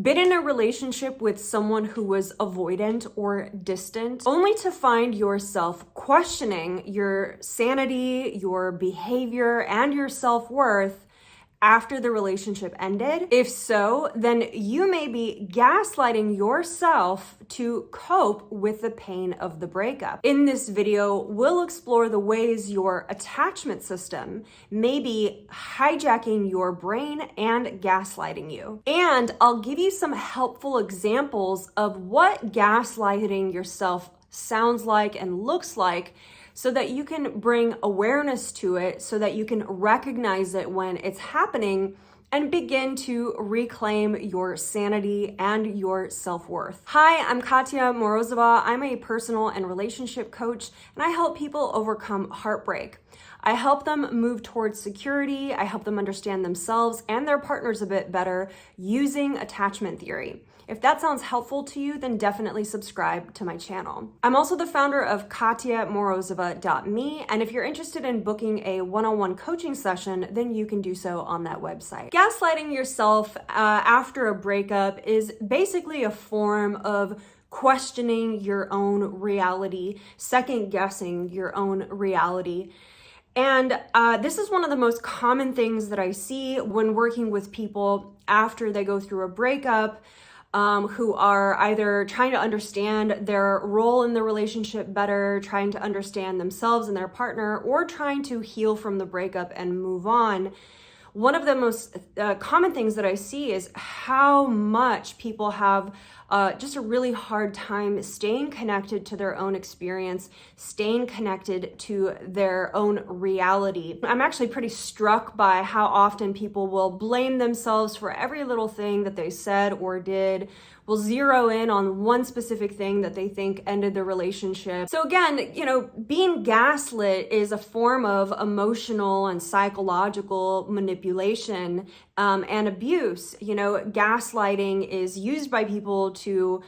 Been in a relationship with someone who was avoidant or distant, only to find yourself questioning your sanity, your behavior, and your self-worth after the relationship ended? If so, then you may be gaslighting yourself to cope with the pain of the breakup. In this video, we'll explore the ways your attachment system may be hijacking your brain and gaslighting you. And I'll give you some helpful examples of what gaslighting yourself sounds like and looks like, so that you can bring awareness to it, so that you can recognize it when it's happening and begin to reclaim your sanity and your self-worth. Hi, I'm Katya Morozova. I'm a personal and relationship coach, and I help people overcome heartbreak. I help them move towards security. I help them understand themselves and their partners a bit better using attachment theory. If that sounds helpful to you, then definitely subscribe to my channel. I'm also the founder of katyamorozova.me, and if you're interested in booking a one-on-one coaching session, then you can do so on that website. Gaslighting yourself after a breakup is basically a form of questioning your own reality, second-guessing your own reality. And this is one of the most common things that I see when working with people after they go through a breakup, who are either trying to understand their role in the relationship better, trying to understand themselves and their partner, or trying to heal from the breakup and move on. One of the most common things that I see is how much people have just a really hard time staying connected to their own experience, staying connected to their own reality. I'm actually pretty struck by how often people will blame themselves for every little thing that they said or did, will zero in on one specific thing that they think ended the relationship. So again, being gaslit is a form of emotional and psychological manipulation and abuse. Gaslighting is used by people to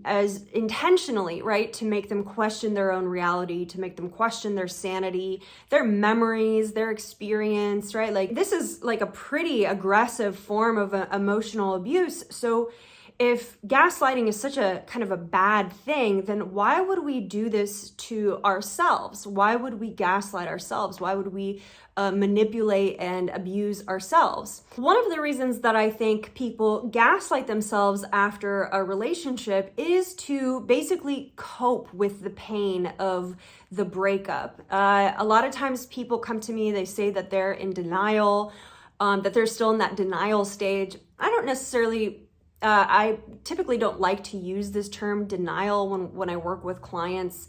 as intentionally, right, to make them question their own reality, to make them question their sanity, their memories, their experience, right? Like, this is like a pretty aggressive form of emotional abuse. So if gaslighting is such a kind of a bad thing, then why would we do this to ourselves? Why would we gaslight ourselves? Why would we manipulate and abuse ourselves? One of the reasons that I think people gaslight themselves after a relationship is to basically cope with the pain of the breakup. A lot of times people come to me, they say that they're in denial, that they're still in that denial stage. I don't necessarily I typically don't like to use this term denial when I work with clients.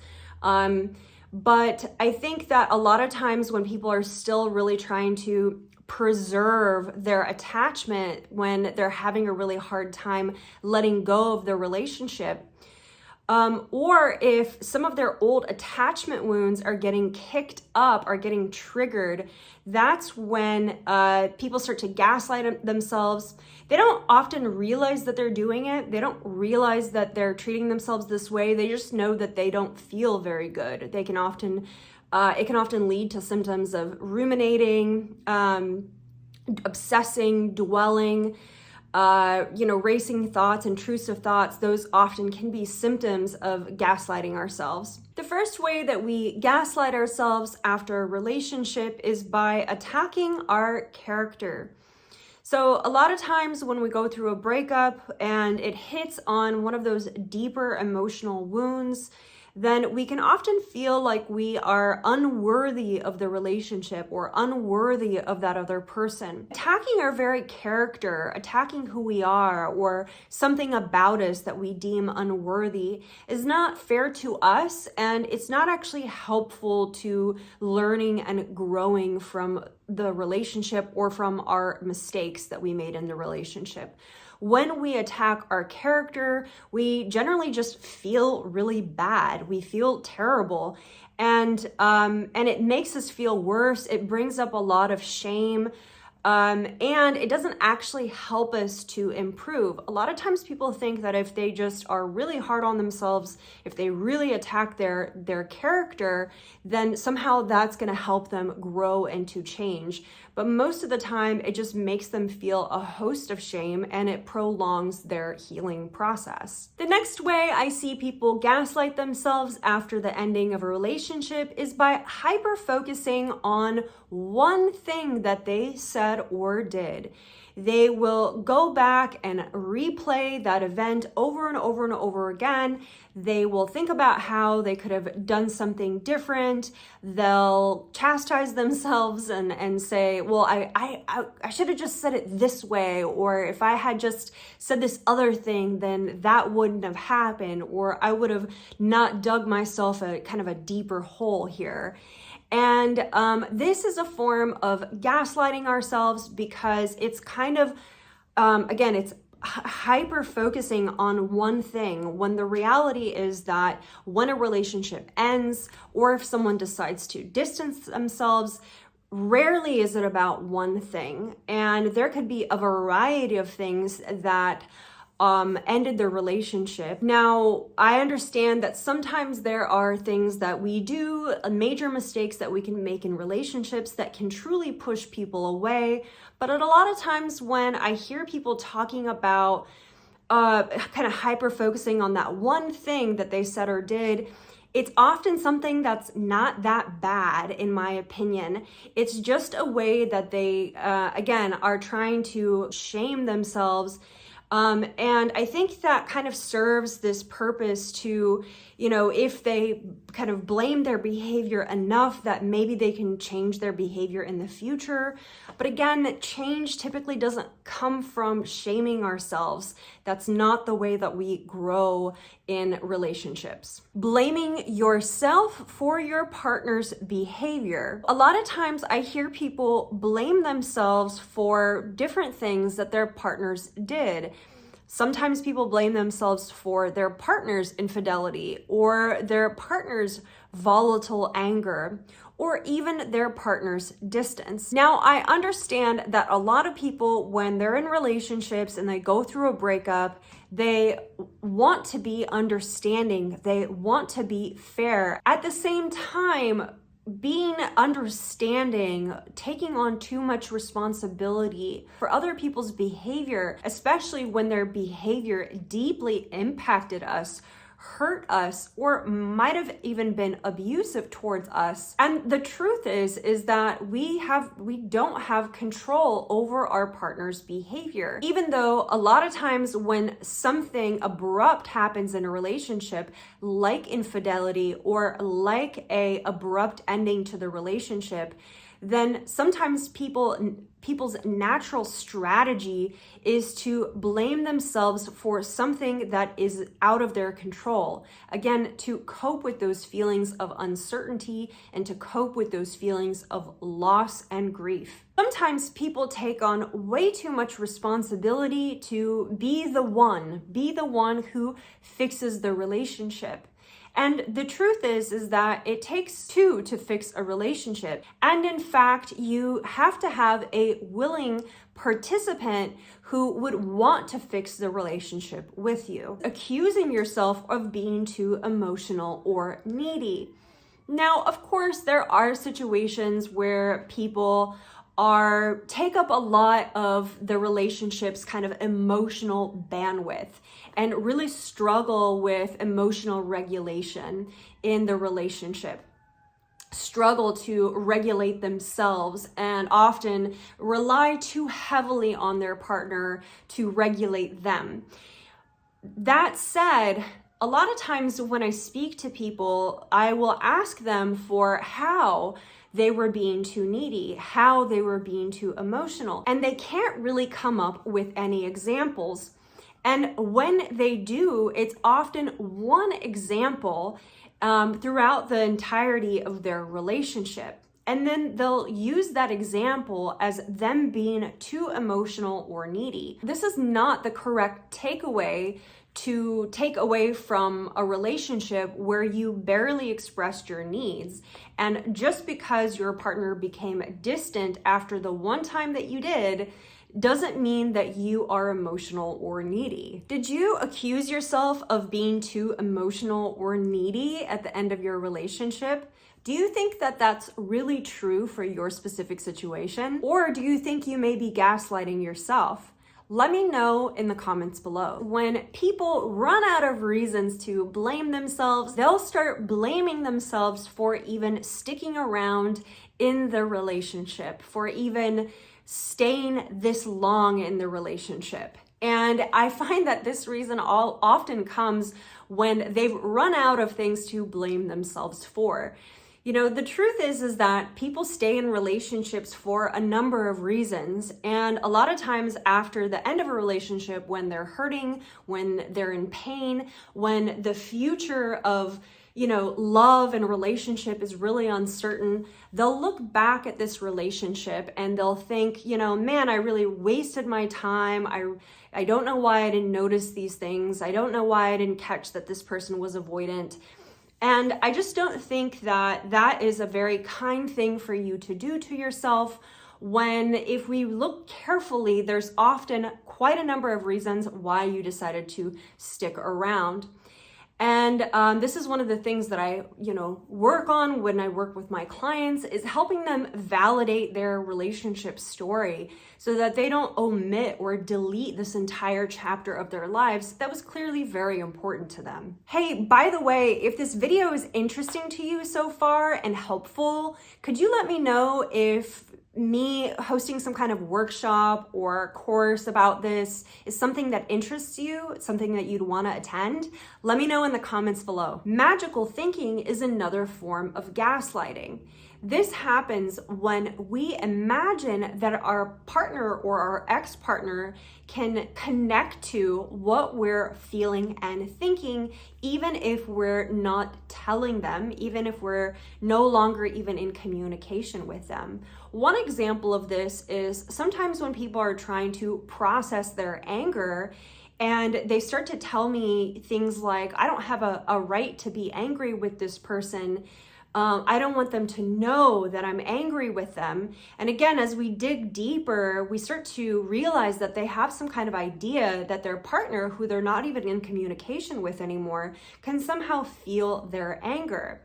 But I think that a lot of times when people are still really trying to preserve their attachment, when they're having a really hard time letting go of their relationship, or if some of their old attachment wounds are getting kicked up, are getting triggered, that's when people start to gaslight themselves. They don't often realize that they're doing it. They don't realize that they're treating themselves this way. They just know that they don't feel very good. They can often, it can often lead to symptoms of ruminating, obsessing, dwelling, racing thoughts, intrusive thoughts. Those often can be symptoms of gaslighting ourselves. The first way that we gaslight ourselves after a relationship is by attacking our character. So a lot of times when we go through a breakup and it hits on one of those deeper emotional wounds, then we can often feel like we are unworthy of the relationship or unworthy of that other person. Attacking our very character, attacking who we are, or something about us that we deem unworthy is not fair to us, and it's not actually helpful to learning and growing from the relationship or from our mistakes that we made in the relationship. When we attack our character, we generally just feel really bad. We feel terrible, and it makes us feel worse. It brings up a lot of shame. And it doesn't actually help us to improve. A lot of times people think that if they just are really hard on themselves, if they really attack their character, then somehow that's going to help them grow and to change. But most of the time, it just makes them feel a host of shame and it prolongs their healing process. The next way I see people gaslight themselves after the ending of a relationship is by hyper-focusing on one thing that they said or did. They will go back and replay that event over and over and over again. They will think about how they could have done something different. They'll chastise themselves and say, well, I should have just said it this way, or if I had just said this other thing, then that wouldn't have happened, or I would have not dug myself a kind of a deeper hole here. And this is a form of gaslighting ourselves because it's kind of, again, it's hyper focusing on one thing when the reality is that when a relationship ends or if someone decides to distance themselves, rarely is it about one thing. And there could be a variety of things that ended the relationship. Now, I understand that sometimes there are things that we do, major mistakes that we can make in relationships that can truly push people away. But at a lot of times when I hear people talking about kind of hyper focusing on that one thing that they said or did, it's often something that's not that bad, in my opinion. It's just a way that they, again, are trying to shame themselves. And I think that kind of serves this purpose to, if they kind of blame their behavior enough that maybe they can change their behavior in the future. But again, change typically doesn't come from shaming ourselves. That's not the way that we grow in relationships. Blaming yourself for your partner's behavior. A lot of times I hear people blame themselves for different things that their partners did. Sometimes people blame themselves for their partner's infidelity or their partner's volatile anger or even their partner's distance. Now, I understand that a lot of people, when they're in relationships and they go through a breakup, they want to be understanding, they want to be fair. At the same time, being understanding, taking on too much responsibility for other people's behavior, especially when their behavior deeply impacted us, hurt us, or might have even been abusive towards us. And the truth is that we don't have control over our partner's behavior. Even though a lot of times when something abrupt happens in a relationship, like infidelity or like a abrupt ending to the relationship, then sometimes people's natural strategy is to blame themselves for something that is out of their control. Again, to cope with those feelings of uncertainty and to cope with those feelings of loss and grief. Sometimes people take on way too much responsibility to be the one who fixes the relationship. And the truth is that it takes two to fix a relationship. And in fact, you have to have a willing participant who would want to fix the relationship with you. Accusing yourself of being too emotional or needy. Now, of course, there are situations where people take up a lot of the relationship's kind of emotional bandwidth and really struggle with emotional regulation in the relationship, struggle to regulate themselves and often rely too heavily on their partner to regulate them. That said, a lot of times when I speak to people, I will ask them for how they were being too needy, how they were being too emotional, and they can't really come up with any examples. And when they do, it's often one example throughout the entirety of their relationship. And then they'll use that example as them being too emotional or needy. This is not the correct takeaway to take away from a relationship where you barely expressed your needs. And just because your partner became distant after the one time that you did, doesn't mean that you are emotional or needy. Did you accuse yourself of being too emotional or needy at the end of your relationship? Do you think that that's really true for your specific situation? Or do you think you may be gaslighting yourself? Let me know in the comments below. When people run out of reasons to blame themselves, they'll start blaming themselves for even sticking around in the relationship, for even staying this long in the relationship. And I find that this reason often comes when they've run out of things to blame themselves for. You know, the truth is that people stay in relationships for a number of reasons. And a lot of times after the end of a relationship, when they're hurting, when they're in pain, when the future of, love and relationship is really uncertain, they'll look back at this relationship and they'll think, man, I really wasted my time. I don't know why I didn't notice these things. I don't know why I didn't catch that this person was avoidant. And I just don't think that that is a very kind thing for you to do to yourself when, if we look carefully, there's often quite a number of reasons why you decided to stick around. And this is one of the things that I, work on when I work with my clients, is helping them validate their relationship story so that they don't omit or delete this entire chapter of their lives that was clearly very important to them. Hey, by the way, if this video is interesting to you so far and helpful, could you let me know if me hosting some kind of workshop or course about this is something that interests you, something that you'd want to attend? Let me know in the comments below. Magical thinking is another form of gaslighting. This happens when we imagine that our partner or our ex-partner can connect to what we're feeling and thinking, even if we're not telling them, even if we're no longer even in communication with them. One example of this is sometimes when people are trying to process their anger and they start to tell me things like, I don't have a right to be angry with this person. I don't want them to know that I'm angry with them. And again, as we dig deeper, we start to realize that they have some kind of idea that their partner, who they're not even in communication with anymore, can somehow feel their anger.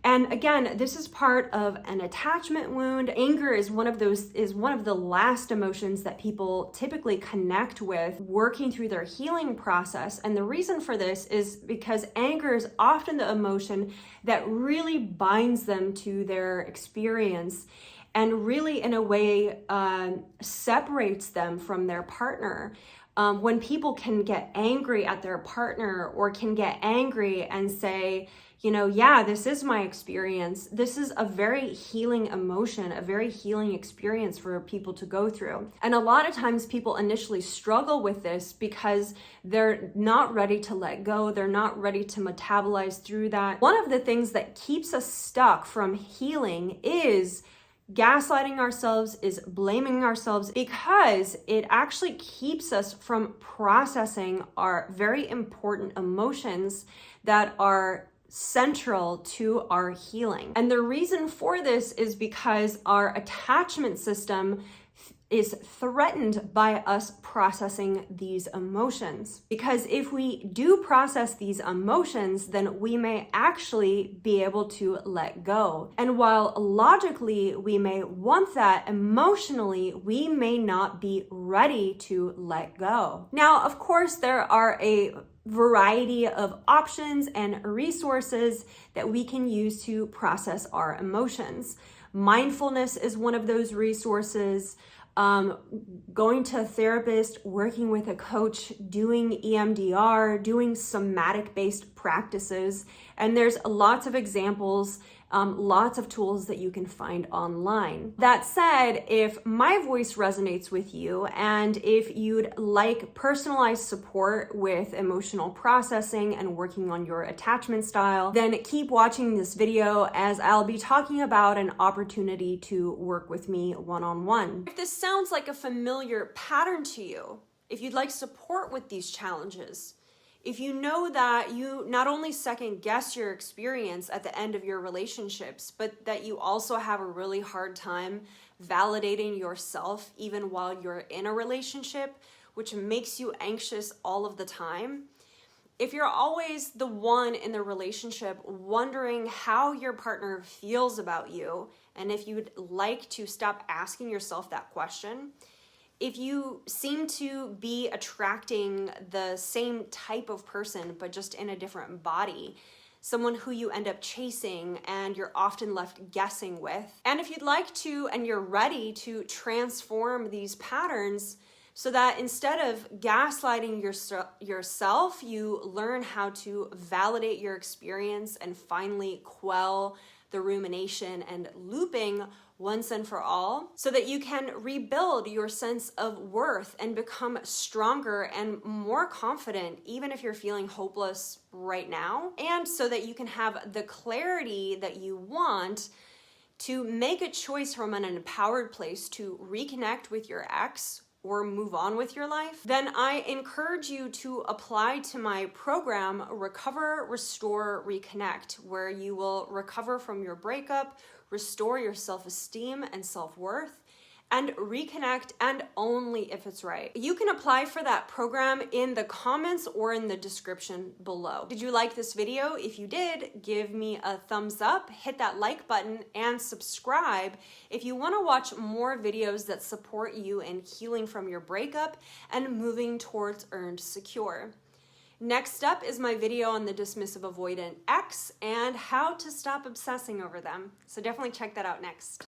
And again, this is part of an attachment wound. Anger is one of the last emotions that people typically connect with working through their healing process. And the reason for this is because anger is often the emotion that really binds them to their experience and really in a way separates them from their partner. When people can get angry at their partner or can get angry and say, yeah, this is my experience. This is a very healing emotion, a very healing experience for people to go through. And a lot of times people initially struggle with this because they're not ready to let go. They're not ready to metabolize through that. One of the things that keeps us stuck from healing is gaslighting ourselves, is blaming ourselves, because it actually keeps us from processing our very important emotions that are central to our healing. And the reason for this is because our attachment system is threatened by us processing these emotions. Because if we do process these emotions, then we may actually be able to let go. And while logically we may want that, emotionally we may not be ready to let go. Now, of course, there are a variety of options and resources that we can use to process our emotions. Mindfulness is one of those resources. Going to a therapist, working with a coach, doing EMDR, doing somatic-based practices, and there's lots of examples, lots of tools that you can find online. That said, if my voice resonates with you and if you'd like personalized support with emotional processing and working on your attachment style, then keep watching this video as I'll be talking about an opportunity to work with me one-on-one. If this sounds like a familiar pattern to you, if you'd like support with these challenges, If you know that you not only second guess your experience at the end of your relationships, but that you also have a really hard time validating yourself even while you're in a relationship, which makes you anxious all of the time. If you're always the one in the relationship wondering how your partner feels about you, and if you'd like to stop asking yourself that question, if you seem to be attracting the same type of person, but just in a different body, someone who you end up chasing and you're often left guessing with, and if you'd like to and you're ready to transform these patterns so that instead of gaslighting yourself, you learn how to validate your experience and finally quell the rumination and looping once and for all, so that you can rebuild your sense of worth and become stronger and more confident, even if you're feeling hopeless right now, and so that you can have the clarity that you want to make a choice from an empowered place to reconnect with your ex or move on with your life, then I encourage you to apply to my program, Recover, Restore, Reconnect, where you will recover from your breakup, restore your self-esteem and self-worth, and reconnect, and only if it's right. You can apply for that program in the comments or in the description below. Did you like this video? If you did, give me a thumbs up, hit that like button, and subscribe if you want to watch more videos that support you in healing from your breakup and moving towards earned secure. Next up is my video on the dismissive avoidant ex and how to stop obsessing over them. So definitely check that out next.